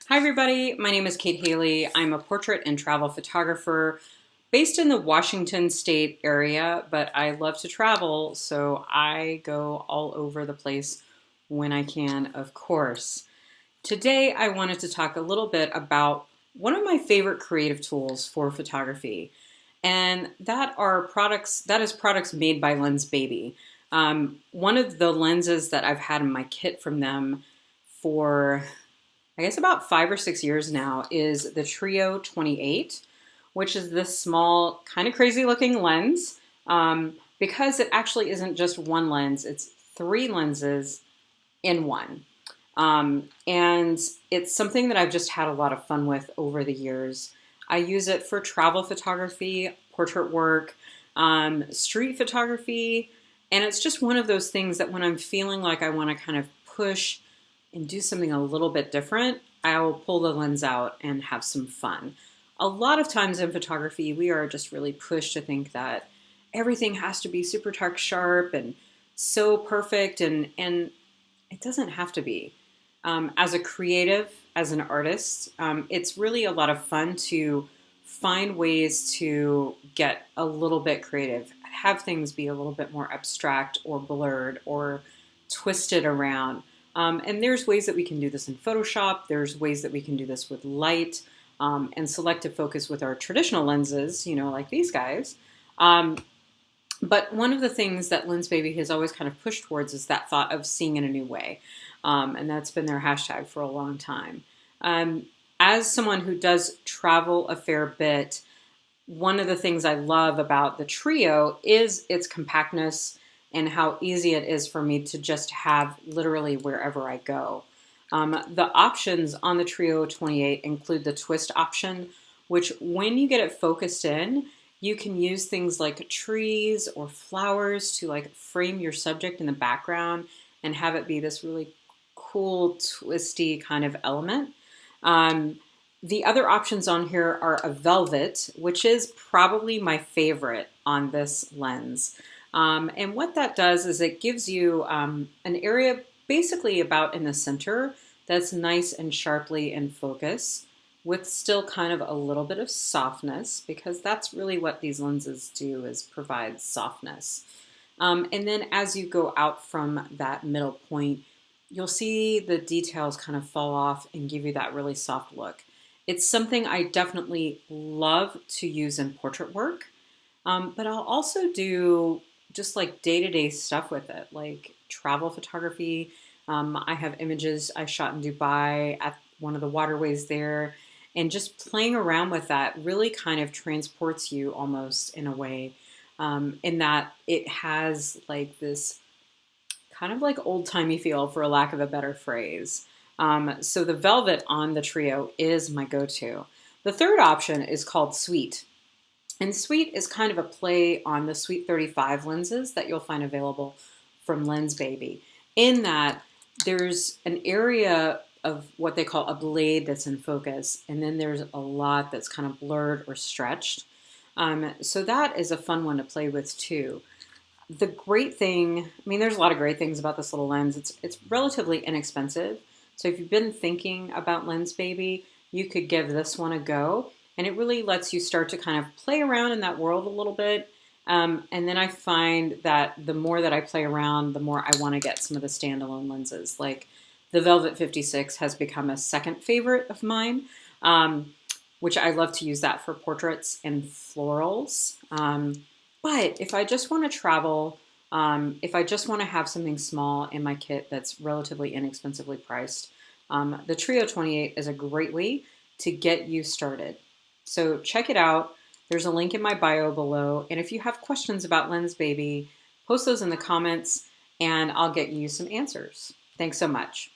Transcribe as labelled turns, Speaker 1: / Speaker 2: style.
Speaker 1: Hi everybody, my name is Kate Haley. I'm a portrait and travel photographer based in the Washington state area, but I love to travel, so I go all over the place when I can, of course. Today I wanted to talk a little bit about one of my favorite creative tools for photography, and that is products made by Lensbaby. One of the lenses that I've had in my kit from them for I guess about 5 or 6 years now is the Trio 28, which is this small, kind of crazy looking lens. Because it actually isn't just one lens, it's three lenses in one. And it's something that I've just had a lot of fun with over the years. I use it for travel photography, portrait work, street photography, and it's just one of those things that when I'm feeling like I want to kind of push and do something a little bit different, I'll pull the lens out and have some fun. A lot of times in photography, we are just really pushed to think that everything has to be super dark sharp and so perfect, and it doesn't have to be. As a creative, as an artist, it's really a lot of fun to find ways to get a little bit creative, have things be a little bit more abstract or blurred or twisted around. And there's ways that we can do this in Photoshop. There's ways that we can do this with light and selective focus with our traditional lenses, like these guys. But one of the things that Lensbaby has always kind of pushed towards is that thought of seeing in a new way. And that's been their hashtag for a long time. As someone who does travel a fair bit, one of the things I love about the Trio is its compactness and how easy it is for me to just have literally wherever I go. The options on the Trio 28 include the twist option, which when you get it focused in, you can use things like trees or flowers to like frame your subject in the background and have it be this really cool, twisty kind of element. The other options on here are a velvet, which is probably my favorite on this lens. And what that does is it gives you an area basically about in the center that's nice and sharply in focus with still kind of a little bit of softness, because that's really what these lenses do, is provide softness. And then as you go out from that middle point, you'll see the details kind of fall off and give you that really soft look. It's something I definitely love to use in portrait work, but I'll also do just like day-to-day stuff with it, like travel photography. I have images I shot in Dubai at one of the waterways there, and just playing around with that really kind of transports you almost in a way, in that it has like this kind of like old-timey feel, for a lack of a better phrase. So the velvet on the Trio is my go-to. The third option is called Sweet. And Sweet is kind of a play on the Sweet 35 lenses that you'll find available from Lensbaby, in that there's an area of what they call a blade that's in focus, and then there's a lot that's kind of blurred or stretched. So that is a fun one to play with too. The great thing, I mean, there's a lot of great things about this little lens. It's relatively inexpensive. So if you've been thinking about Lensbaby, you could give this one a go. And it really lets you start to kind of play around in that world a little bit. And then I find that the more that I play around, the more I want to get some of the standalone lenses. Like the Velvet 56 has become a second favorite of mine, which I love to use that for portraits and florals. But if I just want to travel, if I just want to have something small in my kit that's relatively inexpensively priced, the Trio 28 is a great way to get you started. So check it out. There's a link in my bio below. And if you have questions about Lensbaby, post those in the comments and I'll get you some answers. Thanks so much.